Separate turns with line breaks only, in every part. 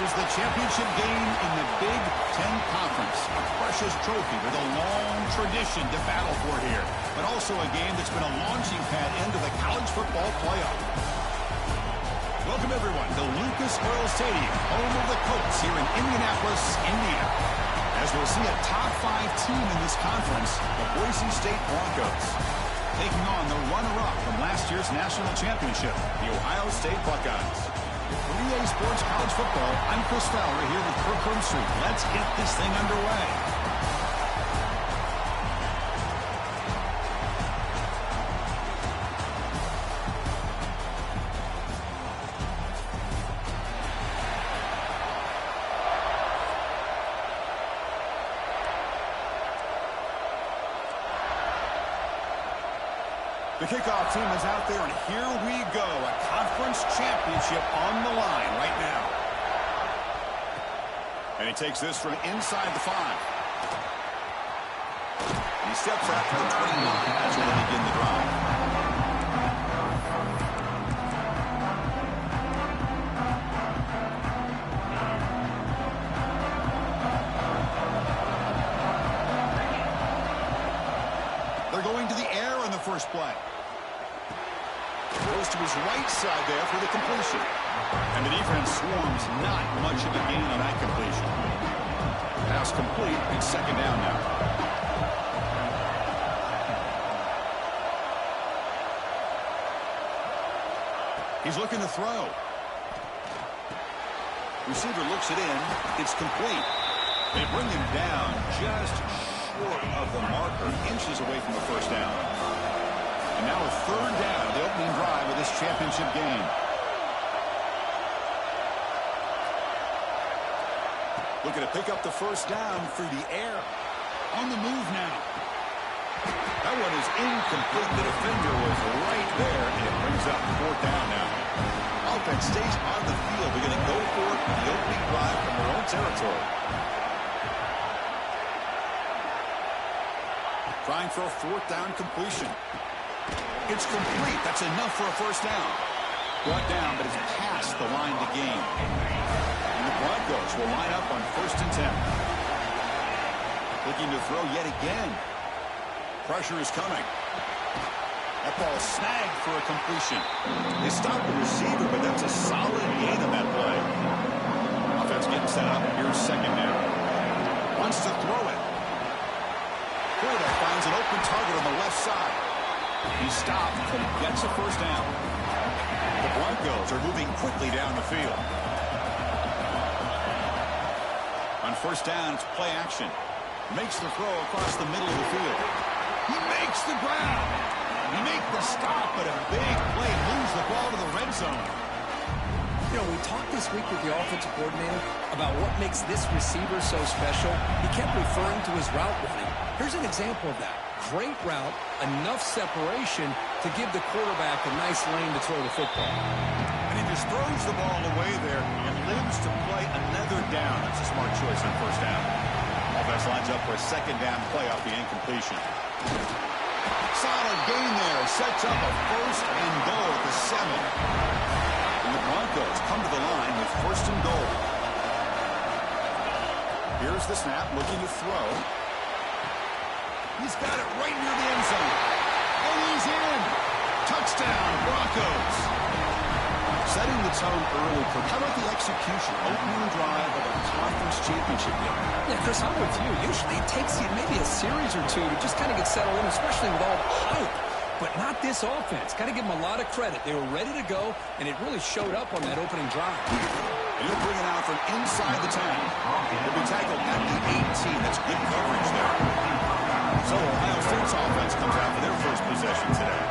This is the championship game in the Big Ten Conference. A precious trophy with a long tradition to battle for here. But also a game that's been a launching pad into the college football playoff. Welcome, everyone, to Lucas Oil Stadium, home of the Colts here in Indianapolis, Indiana. As we'll see a top-5 team in this conference, the Boise State Broncos, taking on the runner-up from last year's national championship, the Ohio State Buckeyes. For EA Sports College Football, I'm Chris Fowler here with Kirk Herbstreit. Let's get this thing underway. The kickoff team is out there, and here we go. A conference championship on the line right now. And he takes this from inside the 5. He steps out to the 21. That's where they begin the drive. They're going to the air on the first play. Goes to his right side there for the completion. And the defense swarms, not much of a gain on that completion. Pass complete. It's second down now. He's looking to throw. Receiver looks it in. It's complete. They bring him down just short of the marker, inches away from the first down. And now a third down, the opening drive of this championship game. Looking to pick up the first down through the air. On the move now. That one is incomplete. The defender was right there, and it brings up fourth down now. Offense stays on the field. They're going to go for it on the opening drive from their own territory. Trying for a fourth down completion. It's complete. That's enough for a first down. Brought down, but it's past the line to gain. And the Broncos will line up on 1st and 10. Looking to throw yet again. Pressure is coming. That ball snagged for a completion. They stopped the receiver, but that's a solid gain on that play. Offense getting set up. Here's second down. Wants to throw it. Quarterback finds an open target on the left side. He stopped, but he gets a first down. The Broncos are moving quickly down the field. On first down, it's play action. Makes the throw across the middle of the field. He makes the grab. He makes the stop, but a big play moves the ball to the red zone.
You know, we talked this week with the offensive coordinator about what makes this receiver so special. He kept referring to his route running. Here's an example of that. Great route, enough separation to give the quarterback a nice lane to throw the football.
And he just throws the ball away there and lives to play another down. That's a smart choice on first down. Offense lines up for a second down play off the incompletion. Solid gain there. Sets up a first and goal at the 7. And the Broncos come to the line with 1st and goal. Here's the snap, looking to throw. He's got it right near the end zone. And he's in. Touchdown, Broncos. Setting the tone early. How about the execution? Opening drive of a conference championship game.
Yeah, Chris, I'm with you. Usually it takes you maybe a series or two to just kind of get settled in, especially with all the hype. But not this offense. Got to give them a lot of credit. They were ready to go, and it really showed up on that opening drive.
And he'll bring it out from inside the 10. He'll be tackled at the 18. That's good coverage there. So Ohio State's offense comes out for their first possession today.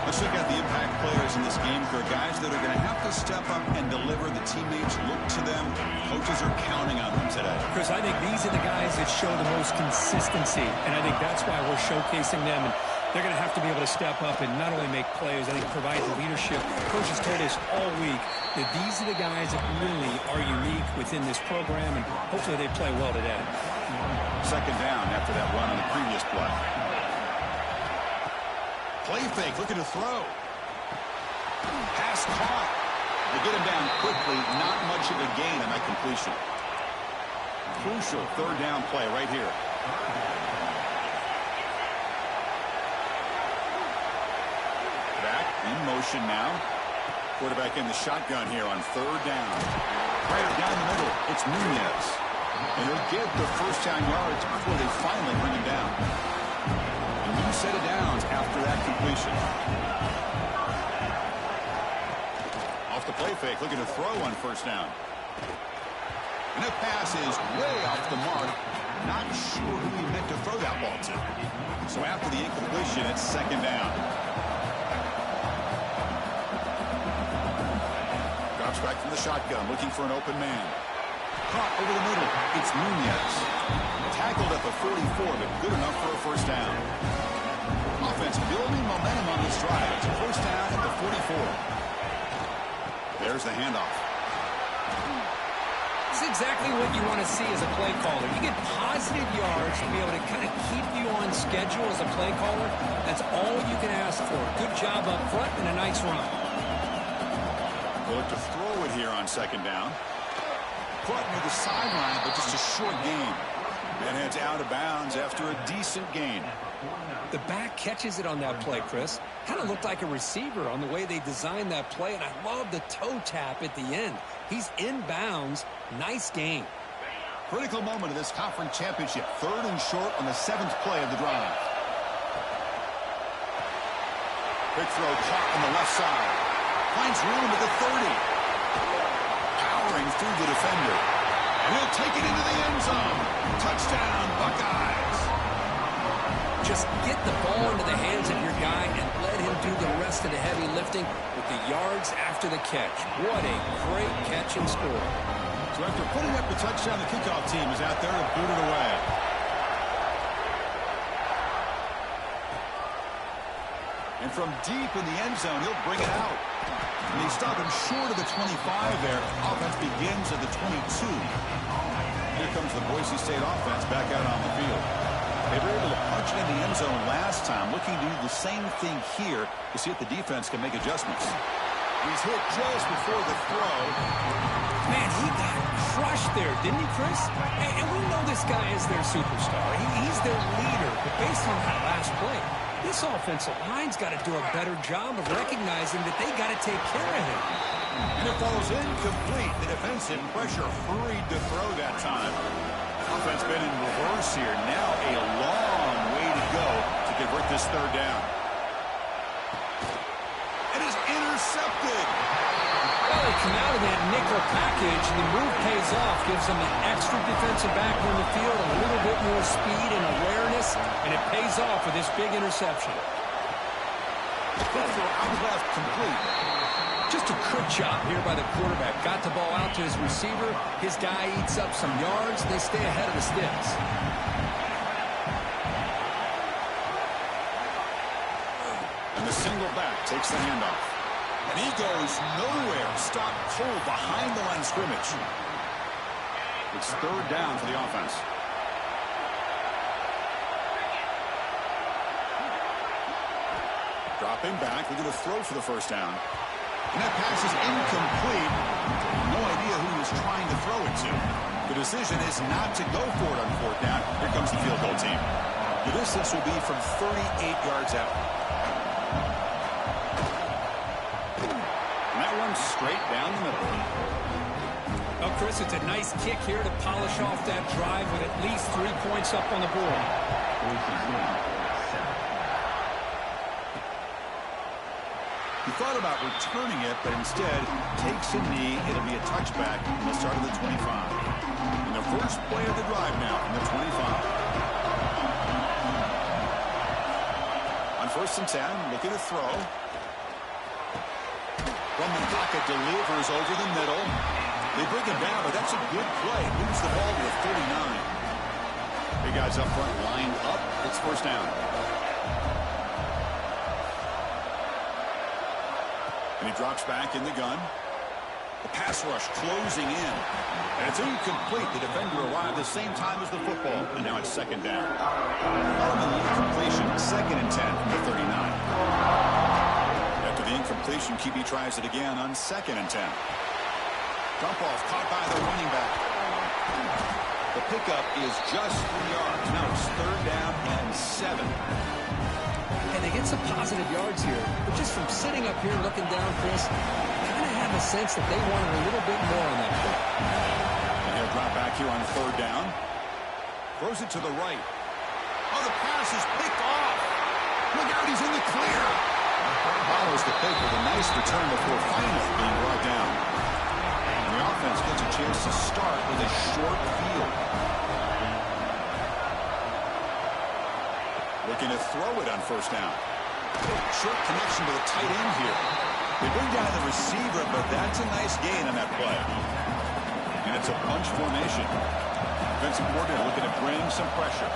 Let's look at the impact players in this game. There are guys that are going to have to step up and deliver. The teammates look to them. Coaches are counting on them today.
Chris, I think these are the guys that show the most consistency, and I think that's why we're showcasing them. And they're going to have to be able to step up and not only make plays, I think provide the leadership. Coaches told us all week that these are the guys that really are unique within this program, and hopefully they play well today.
Second down after that run on the previous play. Play fake, looking to throw. Pass caught. They get him down quickly, not much of a gain on that completion. Crucial third down play right here. Back in motion now. Quarterback in the shotgun here on third down. Right down the middle, it's Nunez. And he'll get the first down yards before they finally bring him down. A new set of downs after that completion. Off the play fake, looking to throw on first down. And that pass is way off the mark. Not sure who he meant to throw that ball to. So after the incompletion, it's second down. Drops back from the shotgun, looking for an open man. Caught over the middle. It's Nunez. Tackled at the 44, but good enough for a first down. Offense building momentum on this drive. It's a first down at the 44. There's the handoff.
This is exactly what you want to see as a play caller. You get positive yards to be able to kind of keep you on schedule as a play caller. That's all you can ask for. Good job up front and a nice run.
They'll look to throw it here on second down. Caught near the sideline, but just a short gain. And heads out of bounds after a decent gain.
The back catches it on that play, Chris. Kind of looked like a receiver on the way they designed that play, and I love the toe tap at the end. He's in bounds. Nice gain.
Critical moment of this conference championship. Third and short on the 7th play of the drive. Quick throw caught on the left side. Finds room at the 30. Powering through the defender. And he'll take it into the end zone. Touchdown, Buckeyes.
Just get the ball into the hands of your guy and let him do the rest of the heavy lifting with the yards after the catch. What a great catch and score.
So after putting up the touchdown, the kickoff team is out there to boot it away. And from deep in the end zone, he'll bring it out. And they stop him short of the 25 there. Offense begins at the 22. Here comes the Boise State offense back out on the field. They were able to punch it in the end zone last time, looking to do the same thing here to see if the defense can make adjustments. He's hit just before the throw.
Man, he got crushed there, didn't he, Chris? And we know this guy is their superstar. He's their leader. But based on that last play, this offensive line's got to do a better job of recognizing that they got to take care of him.
And it falls incomplete. The defensive pressure hurried to throw that time. Offense been in reverse here. Now a long way to go to convert this third down. It is intercepted.
Well, they come out of that nickel package. The move pays off, gives them an extra defensive back on the field, a little bit more speed and awareness, and it pays off with this big interception.
Quick throw out left, complete.
Just a good job here by the quarterback. Got the ball out to his receiver. His guy eats up some yards. They stay ahead of the sticks.
And the single back takes the handoff. And he goes nowhere. Stopped cold behind the line of scrimmage. It's third down for the offense. Dropping back. We're going to throw for the first down. And that pass is incomplete. No idea who he was trying to throw it to. The decision is not to go for it on fourth down. Here comes the field goal team. The distance will be from 38 yards out. And that runs straight down the middle.
Well, Chris, it's a nice kick here to polish off that drive with at least 3 points up on the board.
He thought about returning it, but instead takes a knee. It'll be a touchback from the start of the 25. And the first play of the drive now from the 25. On first and 10, looking to throw. From the pocket, delivers over the middle. They bring him down, but that's a good play. Moves the ball to the 39. Big guys up front lined up. It's first down. And he drops back in the gun. The pass rush closing in. And it's incomplete. The defender arrived the same time as the football. And now it's second down. Following the incompletion, second and 10 from the 39. After the incompletion. completion. QB tries it again on 2nd and 10. Dump off caught by the running back. The pickup is just 3 yards. Now it's 3rd down and 7.
And they get some positive yards here. But just from sitting up here looking down, Chris, I kind of have a sense that they wanted a little bit more on that play.
And he'll drop back here on 3rd down. Throws it to the right. Oh, the pass is picked off. Look out, he's in the clear. Follows the pick with a nice return before finally being brought down. And the offense gets a chance to start with a short field. Looking to throw it on 1st down. Short connection to the tight end here. They bring down the receiver, but that's a nice gain on that play. And it's a bunch formation. Defensive coordinator looking to bring some pressure.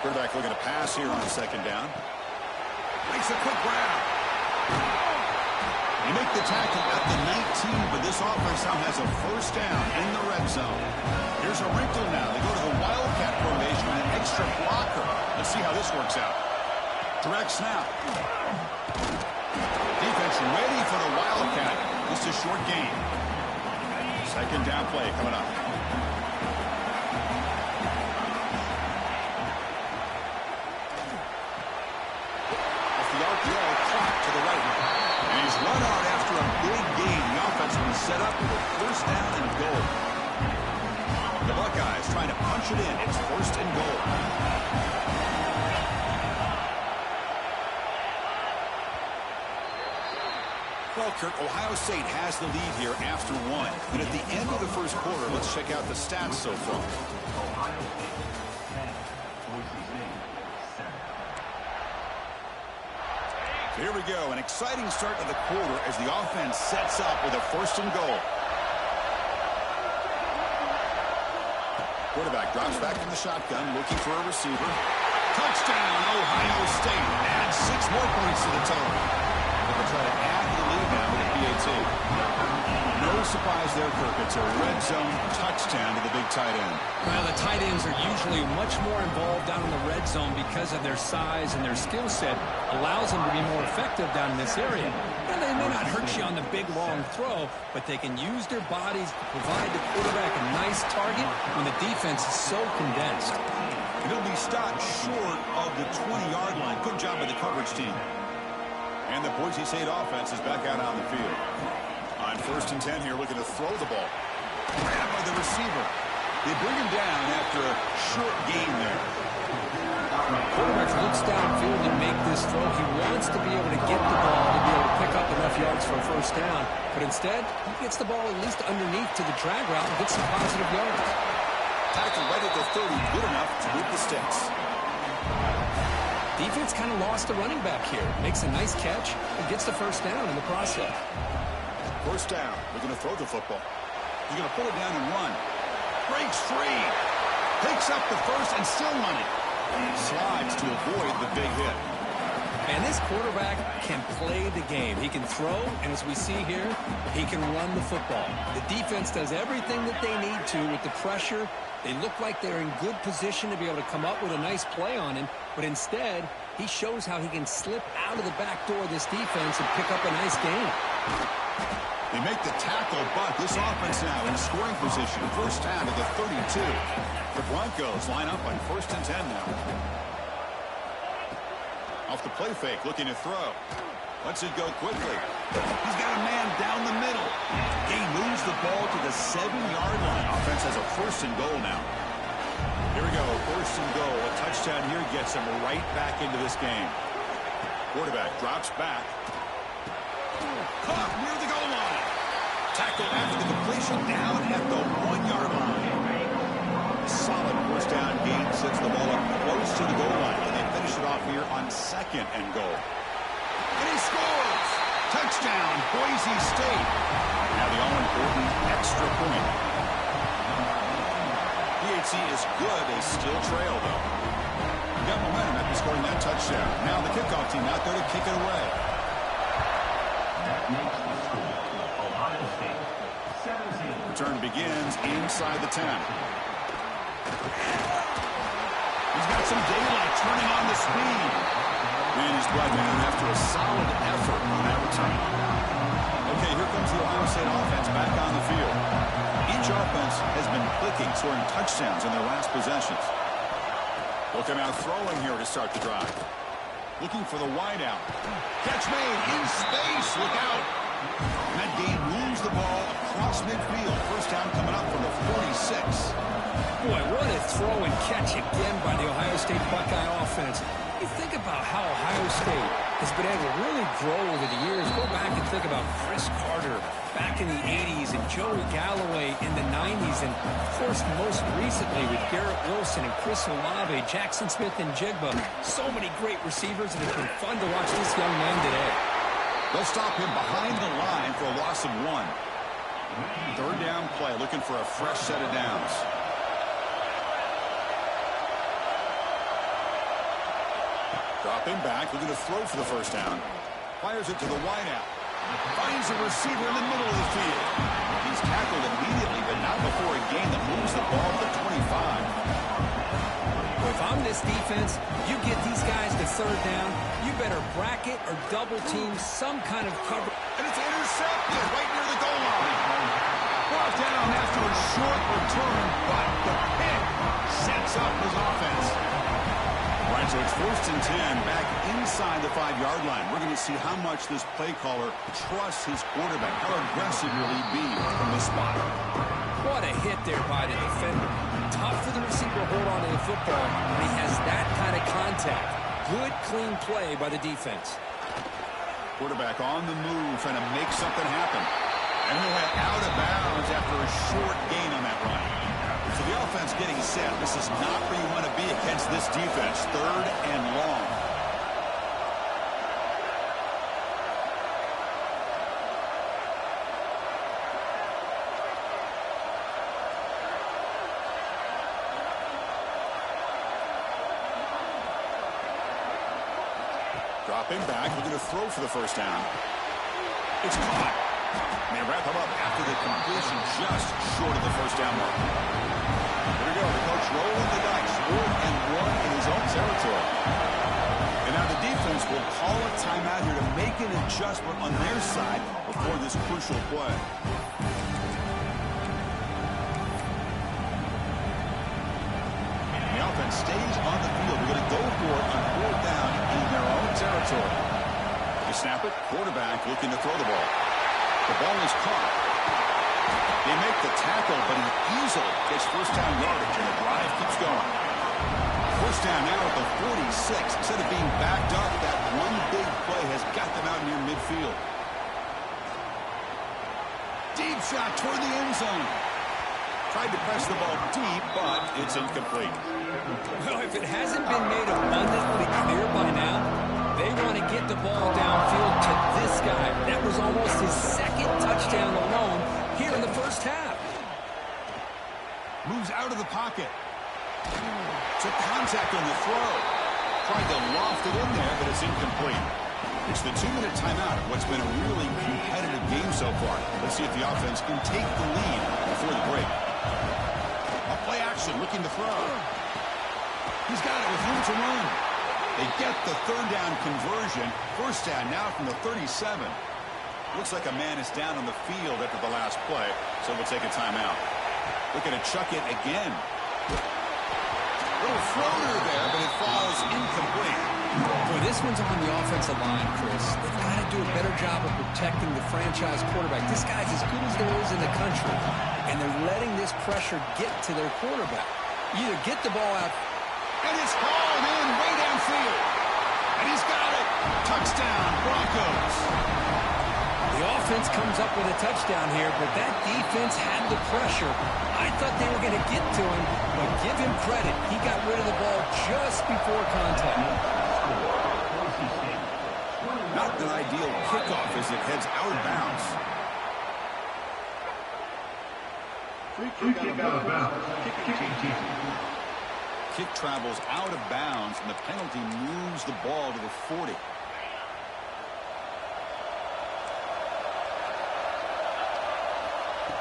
Quarterback looking to pass here on 2nd down. Makes a quick grab. They make the tackle at the 19, but this offense now has a 1st down in the red zone. Here's a wrinkle now. They go to the Wildcat formation with an extra blocker. Let's see how this works out. Direct snap. Defense ready for the Wildcat. Just a short gain. 2nd down play coming up. To the right. And he's run out after a big gain. The offense will be set up with a 1st down and goal. The Buckeyes trying to punch it in. It's 1st and goal. Well, Kirk, Ohio State has the lead here after 1. And at the end of the 1st quarter, let's check out the stats so far. Here we go, an exciting start to the quarter as the offense sets up with a 1st and goal. Quarterback drops back from the shotgun, looking for a receiver. Touchdown, Ohio State. Adds 6 more points to the total. They'll try to add to the lead now with a PAT. No surprise there, Kirk. It's a red zone touchdown to the big tight end.
Well, the tight ends are usually much more involved down in the red zone because of their size and their skill set. Allows them to be more effective down in this area. And they may not hurt you on the big, long throw, but they can use their bodies to provide the quarterback a nice target when the defense is so condensed.
And he'll be stopped short of the 20-yard line. Good job by the coverage team. And the Boise State offense is back out on the field. On 1st and 10 here, looking to throw the ball. Ran by the receiver. They bring him down after a short gain there.
Quarterback looks downfield to make this throw. He wants to be able to get the ball to be able to pick up enough yards for a 1st down. But instead, he gets the ball at least underneath to the drag route and gets some positive yards.
Tackle right at the 30, good enough to move the sticks.
Defense kind of lost the running back here. Makes a nice catch and gets the 1st down in the process.
1st down. They're going to throw the football. He's going to pull it down and run. Breaks free. Picks up the 1st and still running. Slides to avoid the big hit.
And this quarterback can play the game. He can throw, and as we see here, he can run the football. The defense does everything that they need to with the pressure. They look like they're in good position to be able to come up with a nice play on him, but instead, he shows how he can slip out of the back door of this defense and pick up a nice gain.
They make the tackle, but this offense now in scoring position. 1st down to the 32. The Broncos line up on 1st and 10 now. Off the play fake, looking to throw. Lets it go quickly. He's got a man down the middle. He moves the ball to the 7-yard line. Offense has a 1st and goal now. Here we go, 1st and goal. A touchdown here gets him right back into this game. Quarterback drops back. Caught near the goal line. Tackle after the completion down at the 1-yard line. Solid 1st down gain sets the ball up close to the goal line. And they finish it off here on 2nd and goal. And he scores! Touchdown, Boise State. Now the all-important extra point. PAT is good. They still trail, though. They got momentum after scoring that touchdown. Now the kickoff team out there to kick it away. Return begins inside the 10. He's got some daylight turning on the speed. And he's brought down after a solid effort on that return. Okay, here comes the Ohio State offense back on the field. Each offense has been clicking, scoring touchdowns in their last possessions. Looking out throwing here to start the drive. Looking for the wideout. Catch made in space. Look out. And that gain moves the ball across midfield. First down coming up from the 46.
Boy, what a throw and catch again by the Ohio State Buckeye offense. You think about how Ohio State has been able to really grow over the years. Go back and think about Chris Carter back in the 80s and Joey Galloway in the 90s. And, of course, most recently with Garrett Wilson and Chris Olave, Jackson Smith and Jigba. So many great receivers, and it's been fun to watch this young man today.
They'll stop him behind the line for a loss of 1. Third down play, looking for a fresh set of downs. Dropping back, looking to throw for the first down. Fires it to the wideout. Finds a receiver in the middle of the field. He's tackled immediately, but not before a gain that moves the ball to the 25.
Well, if I'm this defense, you get these guys to third down, you better bracket or double team some kind of cover.
And it's intercepted right near the goal line. Brought down after a short return, but the pick sets up his offense. Right, so it's 1st and 10 back inside the 5-yard line. We're going to see how much this play caller trusts his quarterback. How aggressive will he be from the spot?
What a hit there by the defender. Tough for the receiver to hold on to the football when he has that kind of contact. Good, clean play by the defense.
Quarterback on the move, trying to make something happen. And he'll head out of bounds after a short gain on that run. So the offense getting set. This is not where you want to be against this defense. 3rd and long. Dropping back, looking to throw for the first down. It's caught. And they wrap him up after the completion just short of the first down mark. Here we go, the coach rolling the dice. 4th and 1 in his own territory. And now the defense will call a timeout here to make an adjustment on their side before this crucial play. And the offense stays on the field. We're going to go for it on 4th down in their own territory. They snap it, quarterback looking to throw the ball. The ball is caught. They make the tackle, but he easily gets first down yardage, and the drive keeps going. First down now at the 46. Instead of being backed up, that one big play has got them out near midfield. Deep shot toward the end zone. Tried to press the ball deep, but it's incomplete.
Well, if it hasn't been made abundantly clear by now, they want to get the ball downfield to this guy. That was almost his 2nd touchdown alone here in the first half.
Moves out of the pocket. Took contact on the throw. Tried to loft it in there, but it's incomplete. It's the 2-minute timeout of what's been a really competitive game so far. Let's see if the offense can take the lead before the break. A play action, looking to throw. He's got it with room to run. They get the 3rd down conversion. First down now from the 37. Looks like a man is down on the field after the last play, so we'll take a timeout. Looking to chuck it again. Little floater there, but it falls incomplete.
Boy, this one's on the offensive line, Chris. They've got to do a better job of protecting the franchise quarterback. This guy's as good as there is in the country, and they're letting this pressure get to their quarterback. Either get the ball out.
And it's hauled in way downfield. And he's got it. Touchdown, Broncos.
The offense comes up with a touchdown here, but that defense had the pressure. I thought they were going to get to him, but give him credit. He got rid of the ball just before contact.
Not an ideal kickoff as it heads out of bounds.
Free kick out of bounds.
Kick travels out of bounds, and the penalty moves the ball to the 40.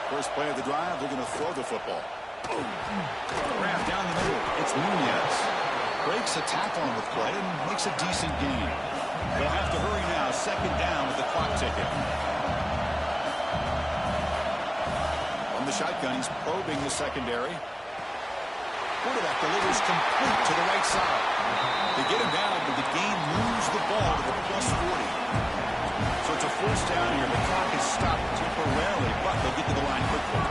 First play of the drive, they're going to throw the football. Wrapped down the middle. It's Nunez. Breaks breaks a tackle on the play and makes a decent gain. They'll have to hurry now. Second down with the clock ticking. From the shotgun, he's probing the secondary. Quarterback delivers complete to the right side. They get him down, but the game moves the ball to the +40. So it's a first down here. The clock is stopped temporarily, but they'll get to the line quickly.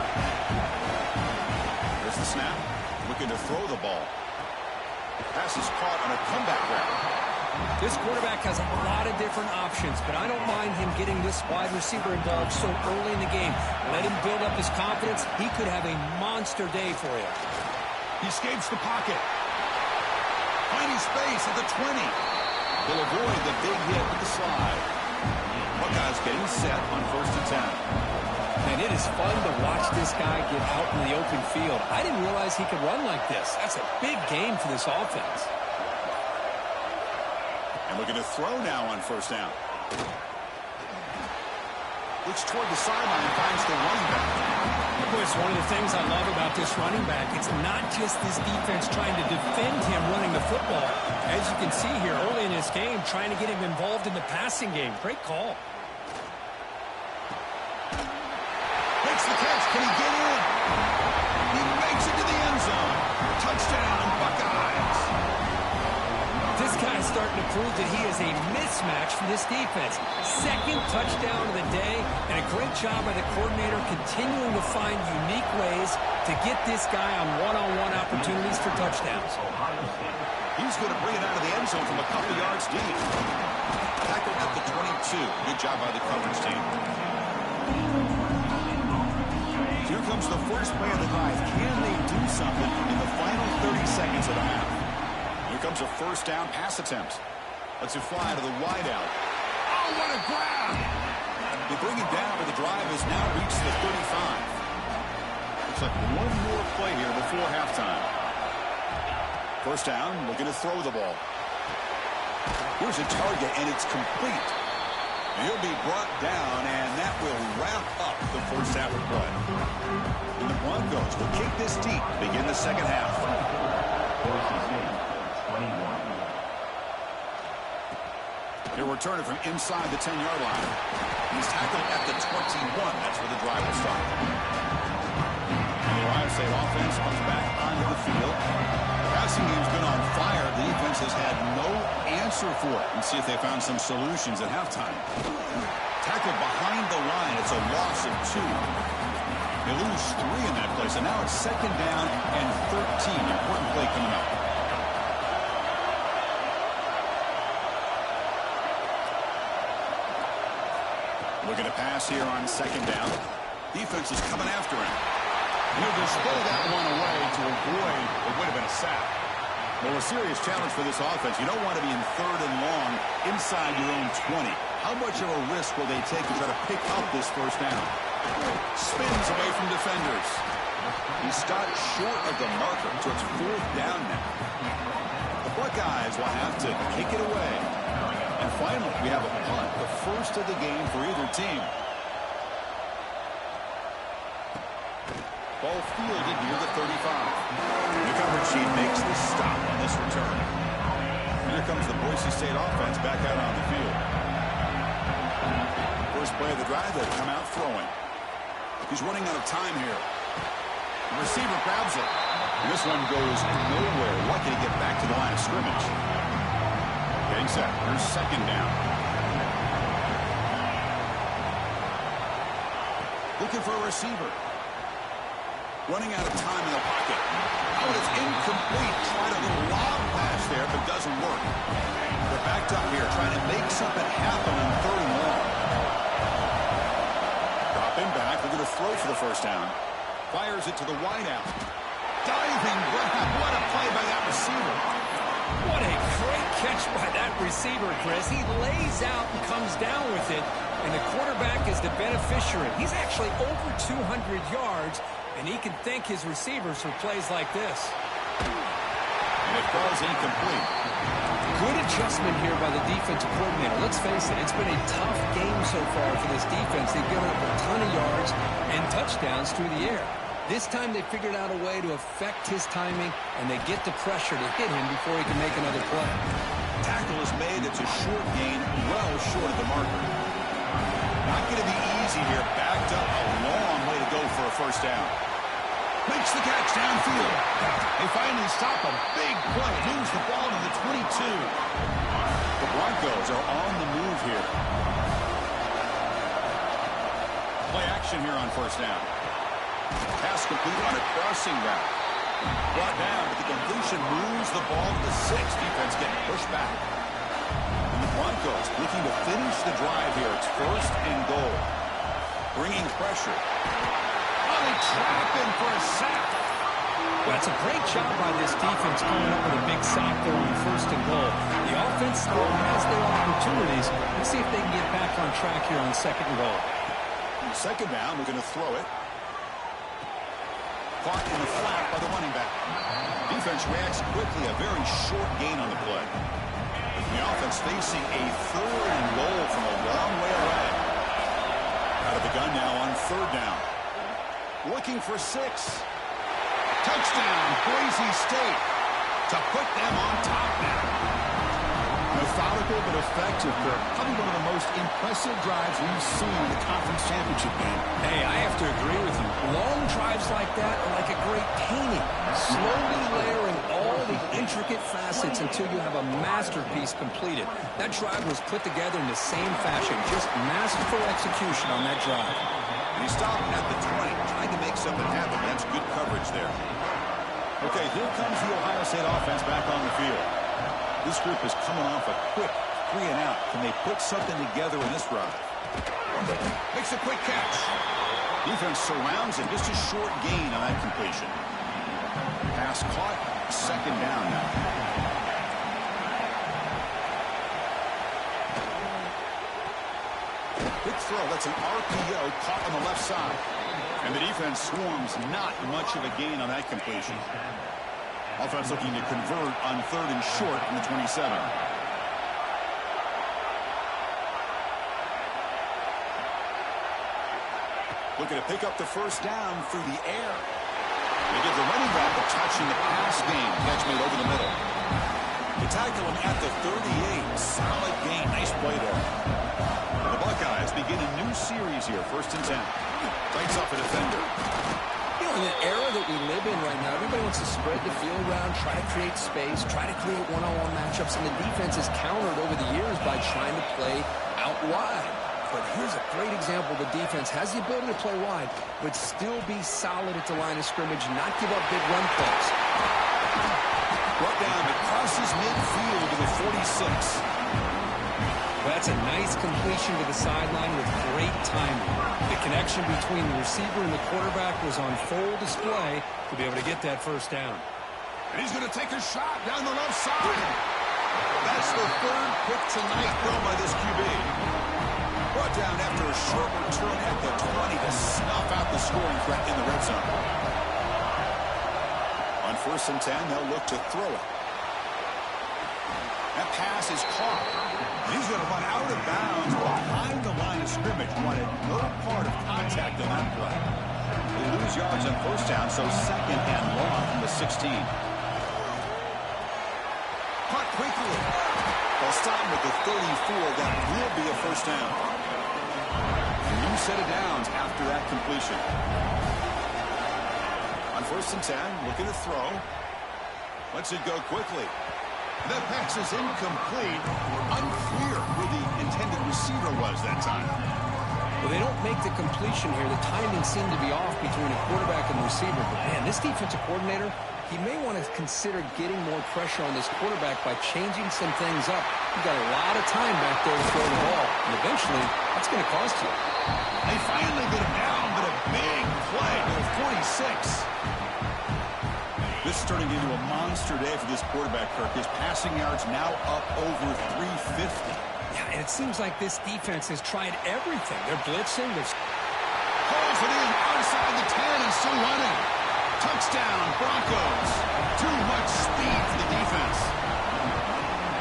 There's the snap. Looking to throw the ball. Pass is caught on a comeback route.
This quarterback has a lot of different options, but I don't mind him getting this wide receiver involved so early in the game. Let him build up his confidence. He could have a monster day for you.
He escapes the pocket. Finding space at the 20. He'll avoid the big hit with the slide. Buckeyes getting set on 1st and 10.
And it is fun to watch this guy get out in the open field. I didn't realize he could run like this. That's a big game for this offense.
And looking to throw now on 1st down. Looks toward the sideline and finds the running back.
Boy, it's one of the things I love about this running back. It's not just this defense trying to defend him running the football. As you can see here early in this game, trying to get him involved in the passing game. Great call.
Makes the catch. Can he get in? He makes it to the end zone. Touchdown, Buckeyes.
This guy's starting to prove that he is a mismatch for this defense. Second touchdown of the day, and a great job by the coordinator continuing to find unique ways to get this guy on one-on-one opportunities for touchdowns.
He's going to bring it out of the end zone from a couple yards deep. Tackled at the 22. Good job by the coverage team. Here comes the first play of the drive. Can they do something in the final 30 seconds of the half? Here comes a first down pass attempt. Lets it fly to the wideout. Oh, what a grab! They bring it down, but the drive has now reached the 35. Looks like one more play here before halftime. First down, looking to throw the ball. Here's a target, and it's complete. And he'll be brought down, and that will wrap up the first half of play. And the Broncos will kick this deep to begin the second half. He'll return it from inside the 10-yard line. He's tackled at the 21. That's where the drive will start. And the Ohio State offense comes back onto the field. The passing game's been on fire. The defense has had no answer for it. And see if they found some solutions at halftime. Tackled behind the line. It's a loss of 2. They lose 3 in that play. So now it's second down and 13. Important play coming up. Looking to pass here on second down. Defense is coming after him. And he'll just throw that one away to avoid what would have been a sack. Well, a serious challenge for this offense. You don't want to be in 3rd and long inside your own 20. How much of a risk will they take to try to pick up this first down? Spins away from defenders. He stopped short of the marker, so it's 4th down now. The Buckeyes will have to kick it away. And finally, we have a punt, the first of the game for either team. Ball fielded near the 35. The coverage sheet makes the stop on this return. And here comes the Boise State offense back out on the field. First play of the drive, they come out throwing. He's running out of time here. The receiver grabs it. And this one goes nowhere. Lucky to get back to the line of scrimmage. Getting set. Here's second down. Looking for a receiver. Running out of time in the pocket. Oh, it's incomplete. Tried a little lob pass there, but doesn't work. They're backed up here, trying to make something happen on 3rd and long. Drop him back. They're going to throw for the first down. Fires it to the wideout. Diving grab. What a play by that receiver.
What a great catch by that receiver, Chris. He lays out and comes down with it, and the quarterback is the beneficiary. He's actually over 200 yards, and he can thank his receivers for plays like this.
And it falls incomplete.
Good adjustment here by the defensive coordinator. Let's face it, it's been a tough game so far for this defense. They've given up a ton of yards and touchdowns through the air. This time they figured out a way to affect his timing, and they get the pressure to hit him before he can make another play.
Tackle is made. It's a short gain, well short of the marker. Not going to be easy here. Backed up a long way to go for a first down. Makes the catch downfield. They finally stop a big play. Moves the ball to the 22. The Broncos are on the move here. Play action here on first down. Pass complete on a crossing route. Brought down, but the completion moves the ball to the 6. Defense getting pushed back. And the Broncos looking to finish the drive here. It's first and goal. Bringing pressure. Oh, they trap him for a sack.
Well, it's a great job by this defense coming up with a big sack there on first and goal. The offense still has their opportunities. Let's see if they can get back on track here on second and goal.
Second down, we're going to throw it. Caught in the flat by the running back. Defense reacts quickly, a very short gain on the play. The offense facing a third and goal from a long way away. Out of the gun now on third down. Looking for 6. Touchdown, Boise State, to put them on top now. Methodical but effective, Kirk. Probably one of the most impressive drives we've seen in the conference championship game.
Hey, I have to agree with you. Long drives like that are like a great painting. Slowly layering all the intricate facets until you have a masterpiece completed. That drive was put together in the same fashion. Just masterful execution on that drive.
And he stopped at the 20, trying to make something happen. That's good coverage there. Okay, here comes the Ohio State offense back on the field. This group is coming off a quick 3 and out. Can they put something together in this drive? Makes a quick catch. Defense surrounds him. Just a short gain on that completion. Pass caught. Second down now. Quick throw. That's an RPO caught on the left side. And the defense swarms. Not much of a gain on that completion. Offense looking to convert on third and short from the 27. Looking to pick up the first down through the air. They give the running back a touch in the pass game. Catch made over the middle. They tackle him at the 38. Solid gain. Nice play there. The Buckeyes begin a new series here. First and 10. Fights off a defender.
In the era that we live in right now, everybody wants to spread the field around, try to create space, try to create one-on-one matchups, and the defense has countered over the years by trying to play out wide. But here's a great example. The defense has the ability to play wide, but still be solid at the line of scrimmage, not give up big run plays.
Brought down, it crosses midfield to the 46.
That's a nice completion to the sideline with great timing. The connection between the receiver and the quarterback was on full display to be able to get that first down.
And he's going to take a shot down the left side. That's the third pick tonight thrown by this QB. Brought down after a short return at the 20 to snuff out the scoring threat in the red zone. On first and 10, they'll look to throw it. That pass is caught. He's going to run out of bounds behind the line of scrimmage. Wanted no part of contact on that play. They lose yards on first down, so second and long from the 16. Caught quickly. They'll stop him at the 34. That will be a first down. A new set of downs after that completion. On first and 10, looking to throw. Lets it go quickly. That pass is incomplete. Unclear who the intended receiver was that time.
Well, they don't make the completion here. The timing seemed to be off between a quarterback and receiver. But, man, this defensive coordinator, he may want to consider getting more pressure on this quarterback by changing some things up. You've got a lot of time back there to throw the ball. And eventually, that's going to cost you.
They finally get him down, but a big play to the 46. This is turning into a monster day for this quarterback, Kirk. His passing yards now up over 350.
Yeah, and it seems like this defense has tried everything. They're blitzing.
Pulls it in outside the 10 and still running. Touchdown, Broncos. Too much speed for the defense.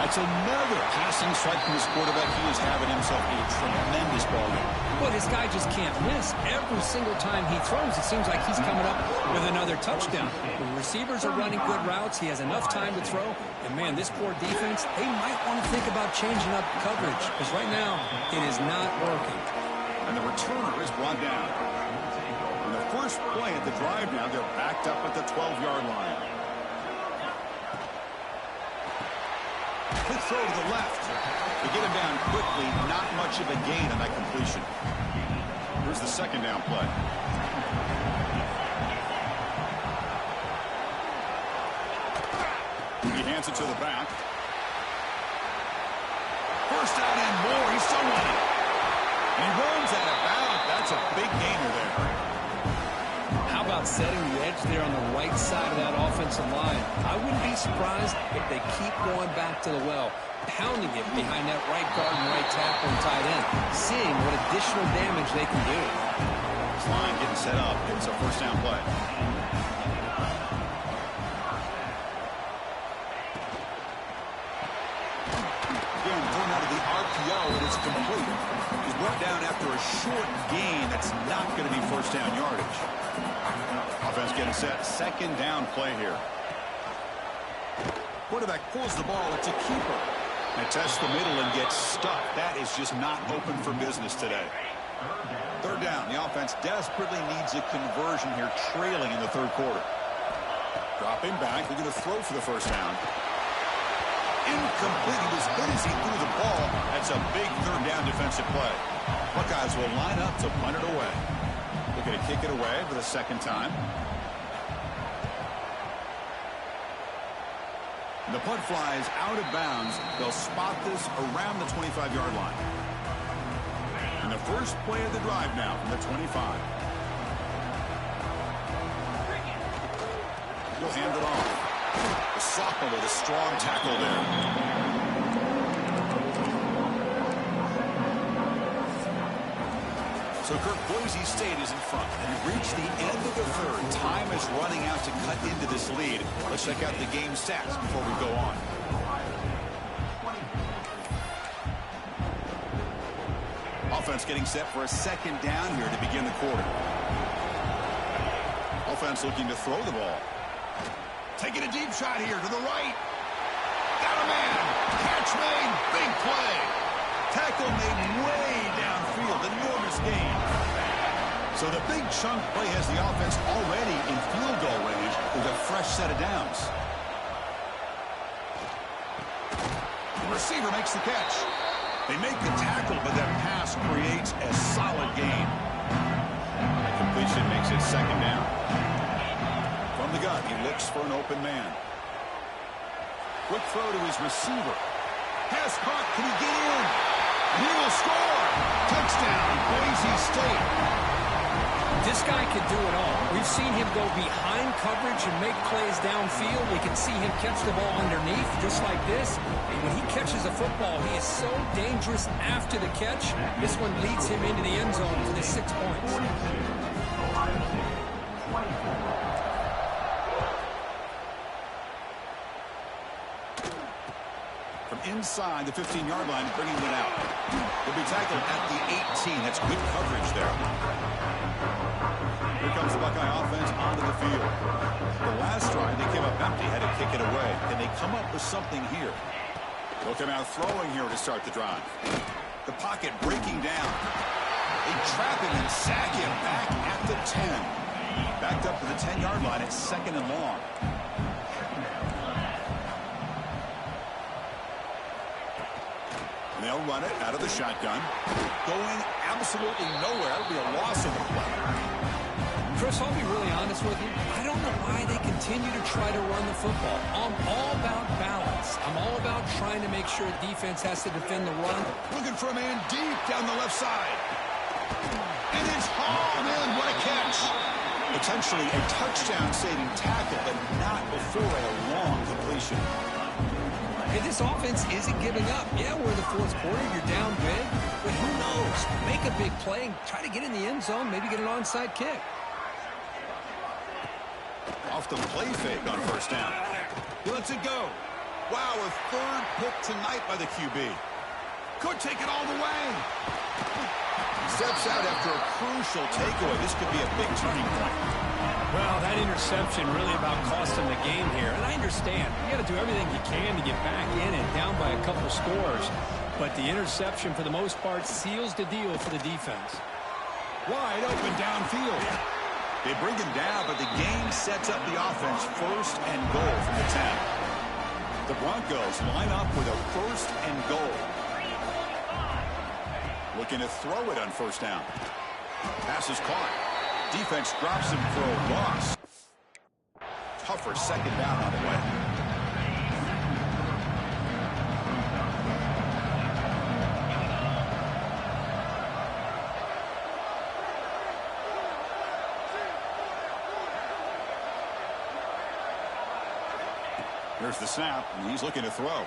That's another passing strike from this quarterback. He is having himself a tremendous ball game.
Well, this guy just can't miss. Every single time he throws, it seems like he's coming up with another touchdown. The receivers are running good routes. He has enough time to throw. And, man, this poor defense, they might want to think about changing up coverage because right now it is not working.
And the returner is brought down. And the first play at the drive now, they're backed up at the 12-yard line. Quick throw to the left. They get him down quickly. Not much of a gain on that completion. Here's the second down play. He hands it to the back. First down and more. He's still running. And he runs out of bounds. That's a big gainer there.
How about setting the edge there on the right side of that offensive line? I wouldn't be surprised if they keep going back to the well, pounding it behind that right guard and right tackle and tight end, seeing what additional damage they can do.
This line getting set up. It's a first down play. Again, thrown out of the RPO, and it's complete. He's brought down after a short gain. That's not going to be first down yardage. Offense getting set. Second down play here. Quarterback pulls the ball. It's a keeper. And tests the middle and gets stuck. That is just not open for business today. Third down. The offense desperately needs a conversion here, trailing in the third quarter. Dropping back. They're going to throw for the first down. Incomplete. He was good as he threw the ball. That's a big third down defensive play. Buckeyes will line up to punt it away. They're going to kick it away for the second time. The punt flies out of bounds. They'll spot this around the 25-yard line. And the first play of the drive now from the 25. He'll hand it off. The sophomore with a strong tackle there. So, Kirk, Boise State is in front. We've reached the end of the third. Time is running out to cut into this lead. Let's check out the game stats before we go on. Offense getting set for a second down here to begin the quarter. Offense looking to throw the ball. Taking a deep shot here to the right. Got a man. Catch made. Big play. Tackle made way downfield. Enormous gain. So the big chunk play has the offense already in field goal range with a fresh set of downs. The receiver makes the catch. They make the tackle, but that pass creates a solid gain. The completion makes it second down. From the gun, he looks for an open man. Quick throw to his receiver. Pass caught. Can he get in? He will score. Touchdown, Boise State.
This guy can do it all. We've seen him go behind coverage and make plays downfield. We can see him catch the ball underneath just like this. And when he catches a football, he is so dangerous after the catch. This one leads him into the end zone for the 6 points.
From inside the 15-yard line, bringing it out. He'll be tackled at the 18. That's good coverage there. Here comes the Buckeye offense onto the field. The last drive, they came up empty, had to kick it away. Can they come up with something here? They'll come out throwing here to start the drive. The pocket breaking down. They trap him and sack him back at the 10. Backed up to the 10-yard line at second and long. And they'll run it out of the shotgun. Going absolutely nowhere. It'll be a loss of the play.
Chris, I'll be really honest with you. I don't know why they continue to try to run the football. I'm all about balance. I'm all about trying to make sure defense has to defend the run.
Looking for a man deep down the left side. And it's hauled in. What a catch. Potentially a touchdown-saving tackle, but not before a long completion.
Hey, this offense isn't giving up. Yeah, we're in the fourth quarter. You're down big. But who knows? Make a big play and try to get in the end zone, maybe get an onside kick.
Off the play fake on first down. He lets it go. Wow, a third pick tonight by the QB. Could take it all the way. Steps out after a crucial takeaway. This could be a big turning point.
Well, that interception really about cost them the game here. And I understand. You got to do everything you can to get back in and down by a couple scores. But the interception, for the most part, seals the deal for the defense.
Wide open downfield. They bring him down, but the game sets up the offense first and goal from the 10. The Broncos line up with a first and goal. Looking to throw it on first down. Pass is caught. Defense drops him for a loss. Tougher second down on the way. Here's the snap, and he's looking to throw.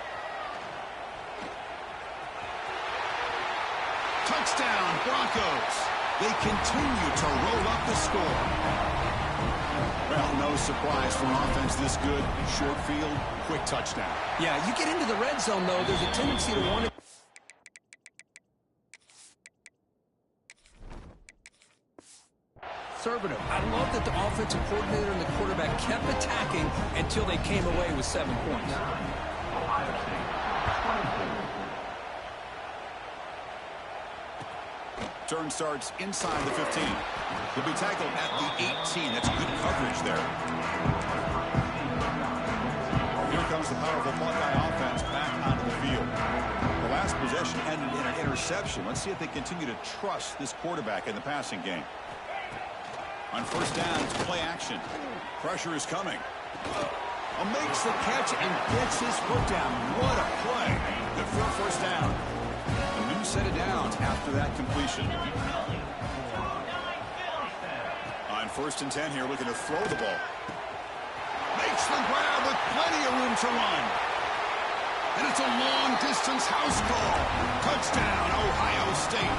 Touchdown, Broncos. They continue to roll up the score. Well, no surprise for an offense this good. Short field, quick touchdown.
Yeah, you get into the red zone, though, there's a tendency to want to... Conservative. I love that the offensive coordinator and the quarterback kept attacking until they came away with 7 points.
Turn starts inside the 15. He'll be tackled at the 18. That's good coverage there. Here comes the powerful Buckeye offense back onto the field. The last possession ended in an interception. Let's see if they continue to trust this quarterback in the passing game. On first down, it's play action. Pressure is coming. Makes the catch and gets his foot down. What a play. Good for a first down. A new set of downs after that completion. On first and 10 here, looking to throw the ball. Makes the grab with plenty of room to run. And it's a long-distance house call. Touchdown, Ohio State.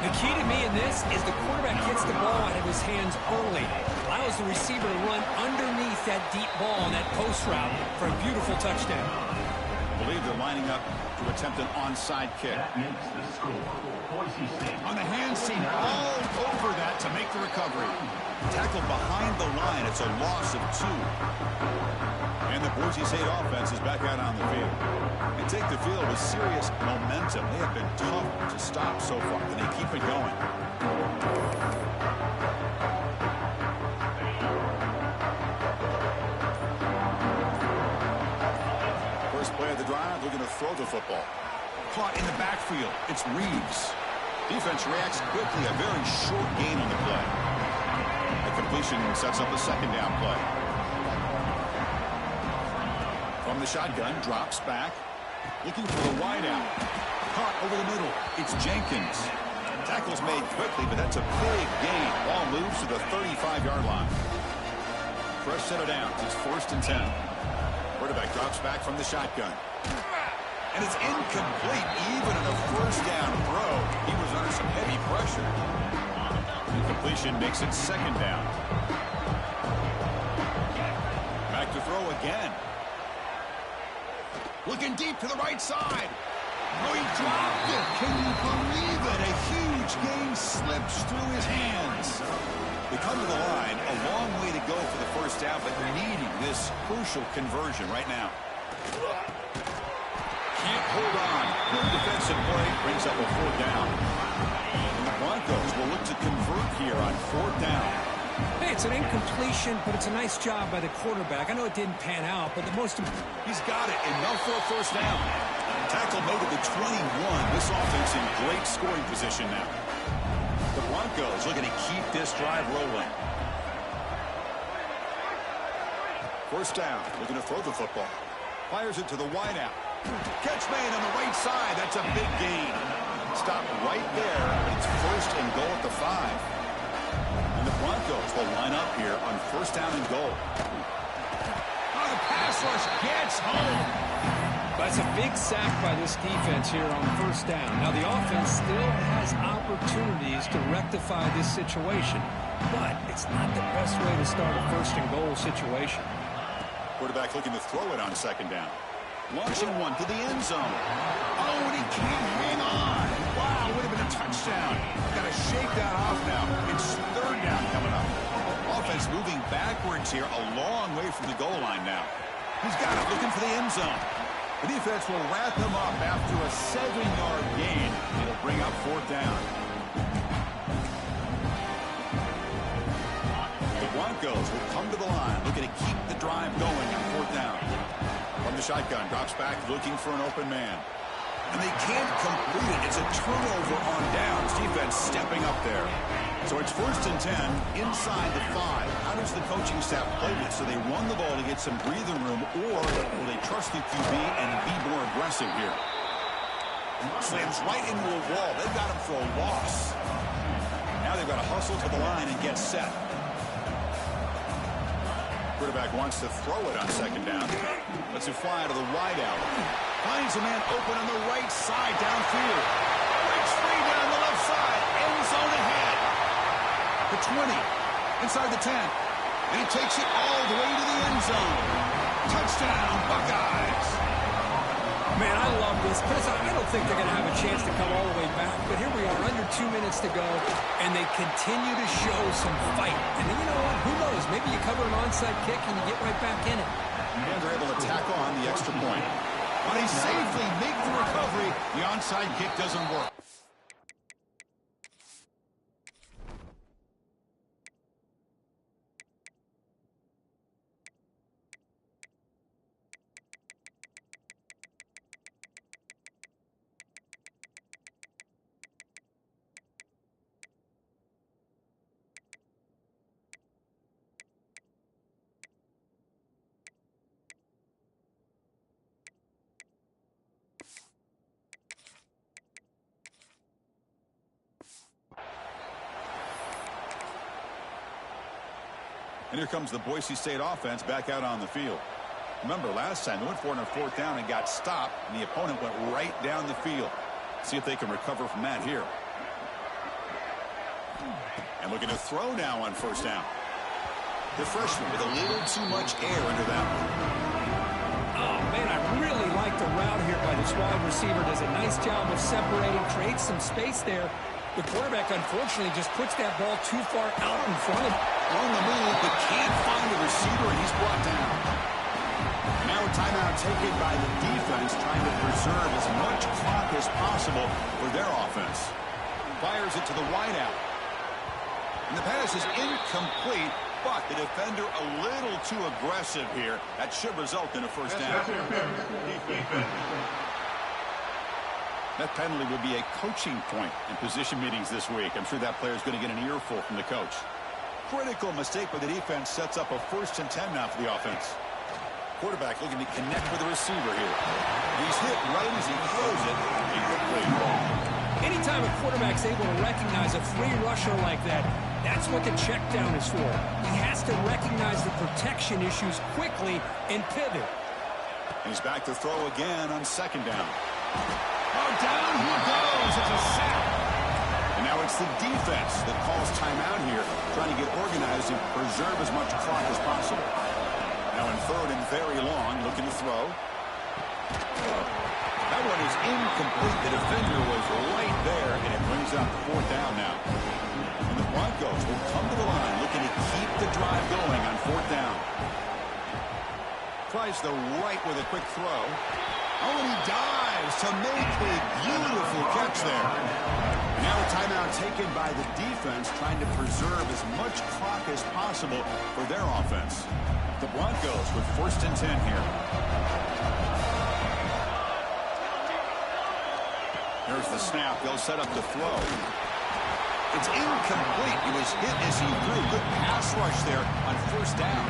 The key to me in this is the quarterback gets the ball out of his hands early. Allows the receiver to run underneath that deep ball on that post route for a beautiful touchdown.
I believe they're lining up to attempt an onside kick. On the hand seen all over that to make the recovery. Tackled behind the line. It's a loss of 2. And the Boise State offense is back out on the field. They take the field with serious momentum. They have been tough to stop so far, and they keep it going. First play of the drive, looking to throw the football. Caught in the backfield. It's Reeves. Defense reacts quickly. A very short gain on the play. The completion sets up a second down play. From the shotgun, drops back. Looking for a wideout. Caught over the middle. It's Jenkins. Tackle's made quickly, but that's a big gain. Ball moves to the 35-yard line. Fresh set of downs. It's first and 10. Quarterback drops back from the shotgun. And it's incomplete. Even in a first down throw, he was under some heavy pressure. Incompletion makes it second down. Back to throw again. Looking deep to the right side. Oh, he dropped it. Can you believe it? A huge gain slips through his hands. They come to the line. A long way to go for the first down, but needing this crucial conversion right now. Can't hold on. Good defensive play brings up a fourth down. And the Broncos will look to convert here on fourth down.
Hey, it's an incompletion, but it's a nice job by the quarterback. I know it didn't pan out, but the most important...
He's got it. Enough for a first down. Tackle made at the 21. This offense in great scoring position now. The Broncos looking to keep this drive rolling. First down. Looking to throw the football. Fires it to the wideout. Catch made on the right side. That's a big gain. Stop right there. It's first and goal at the 5. And the Broncos will line up here on first down and goal. Oh, the pass rush gets home.
That's a big sack by this defense here on first down. Now, the offense still has opportunities to rectify this situation, but it's not the best way to start a first and goal situation.
Quarterback looking to throw it on second down. Launching one to the end zone. Oh, and he can't hang on. Wow, would have been a touchdown. Got to shake that off now. It's third down coming up. Offense moving backwards here, a long way from the goal line now. He's got it, looking for the end zone. The defense will wrap him up after a 7-yard gain. It'll bring up fourth down. The Broncos will come to the line, looking to keep the drive going on fourth down. From the shotgun, drops back, looking for an open man. And they can't complete it. It's a turnover on downs. Defense stepping up there. So it's 1st and 10 inside the 5. How does the coaching staff play this? So they run the ball to get some breathing room, or will they trust the QB and be more aggressive here? Slams right into a wall. They've got him for a loss. Now they've got to hustle to the line and get set. Quarterback wants to throw it on second down. Lets it fly to the wideout. Finds a man open on the right side downfield. Breaks free down the left side. End zone ahead. The 20. Inside the 10. And he takes it all the way to the end zone. Touchdown, Buckeyes.
Man, I love this. Chris, I don't think they're going to have a chance to come all the way back. But here we are, under 2 minutes to go, and they continue to show some fight. And then you know what? Who knows? Maybe you cover an onside kick and you get right back in it.
And they're able to tack on the extra point. But they safely make the recovery. The onside kick doesn't work. And here comes the Boise State offense back out on the field. Remember, last time they went for it on fourth down and got stopped, and the opponent went right down the field. See if they can recover from that here. And looking to throw now on first down. The freshman with a little too much air under that one.
Oh, man, I really like the route here by this wide receiver. Does a nice job of separating, creates some space there. The quarterback, unfortunately, just puts that ball too far out in front of him.
On the move, but can't find the receiver, and he's brought down. Now a timeout taken by the defense, trying to preserve as much clock as possible for their offense. Fires it to the wideout. And the pass is incomplete, but the defender a little too aggressive here. That should result in a first down. That penalty would be a coaching point in position meetings this week. I'm sure that player is going to get an earful from the coach. Critical mistake by the defense sets up a 1st and 10 now for the offense. Quarterback looking to connect with the receiver here. He's hit right as he throws it. Incomplete.
Anytime a quarterback's able to recognize a free rusher like that, that's what the check down is for. He has to recognize the protection issues quickly and pivot.
And he's back to throw again on second down. Oh, down he goes. It's a sack. And now it's the defense that calls timeout here, trying to get organized and preserve as much clock as possible. Now in 3rd and very long, looking to throw. That one is incomplete. The defender was right there, and it brings up 4th down now. And the Broncos will come to the line, looking to keep the drive going on 4th down. Tries the right with a quick throw. Oh, and he dives to make a beautiful catch there. Now a timeout taken by the defense, trying to preserve as much clock as possible for their offense. The Broncos with 1st and 10 here. Here's the snap. They'll set up the throw. It's incomplete. It was hit as he threw. Good pass rush there on 1st down.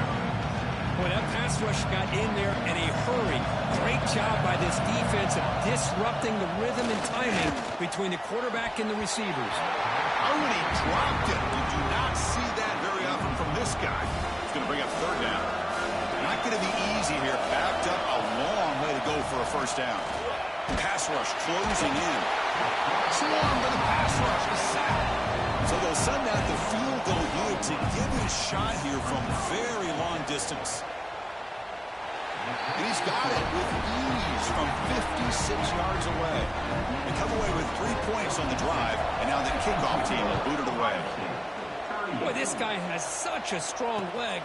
Boy, that pass rush got in there in a hurry. Great job by this defense of disrupting the rhythm and timing between the quarterback and the receivers.
Oh, and he dropped it. You do not see that very often from this guy. He's going to bring up 3rd down. Not going to be easy here. Backed up a long way to go for a 1st down. Pass rush closing in. Swarm for the pass rush. A sack. So they'll send out the field goal unit to give it a shot here from very long distance. And he's got it with ease from 56 yards away. They come away with 3 points on the drive, and now the kickoff team will boot it away.
Boy, this guy has such a strong leg.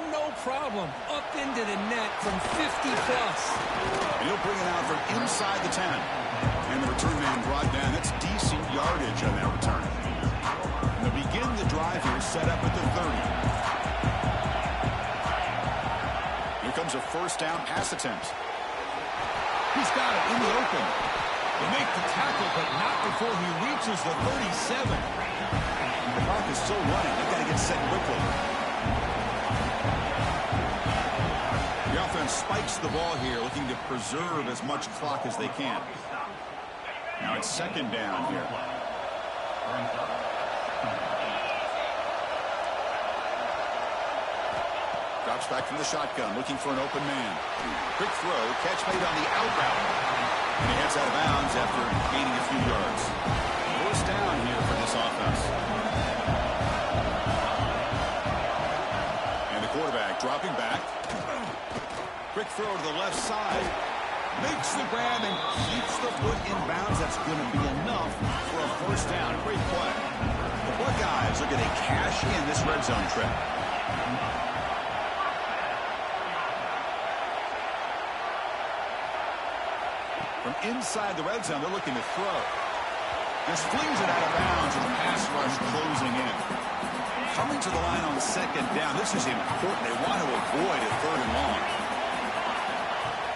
No problem. Up into the net from 50-plus.
And he'll bring it out from inside the 10. And the return man brought down. That's decent yardage on that return. And they'll begin the drive here, set up at the 30. Here comes a first down pass attempt. He's got it in the open. They make the tackle, but not before he reaches the 37. The clock is still running. They've got to get set quickly. The offense spikes the ball here, looking to preserve as much clock as they can. Now it's second down here. Drops back from the shotgun, looking for an open man. Quick throw, catch made on the out route. And he heads out of bounds after gaining a few yards. First down here for this offense. And the quarterback dropping back. Quick throw to the left side. Makes the grab and keeps the foot in bounds. That's going to be enough for a first down. Great play. The Buckeyes are going to cash in this red zone trip. From inside the red zone, they're looking to throw. Just flings it out of bounds and the pass rush closing in. Coming to the line on second down. This is important. They want to avoid a third and long.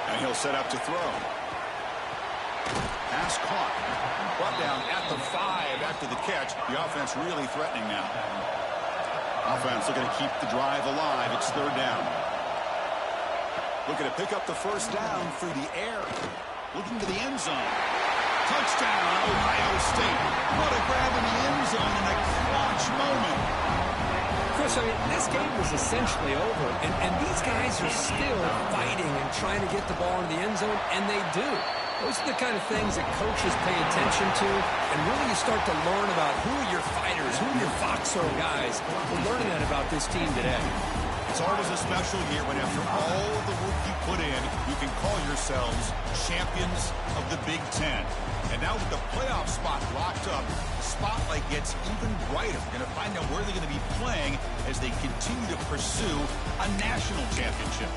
And he'll set up to throw. Pass caught. Brought down at the 5 after the catch. The offense really threatening now. Offense looking to keep the drive alive. It's third down. Looking to pick up the first down through the air. Looking to the end zone. Touchdown, Ohio State. What a grab in the end zone in a clutch moment.
Chris, I mean, this game was essentially over, and these guys are still fighting and trying to get the ball in the end zone, and they do. Those are the kind of things that coaches pay attention to, and really you start to learn about who are your fighters, who are your foxhole guys. We're learning that about this team today.
It's always a special year when after all the work you put in, you can call yourselves champions of the Big Ten. And now with the playoff spot locked up, the spotlight gets even brighter. We're going to find out where they're going to be playing as they continue to pursue a national championship.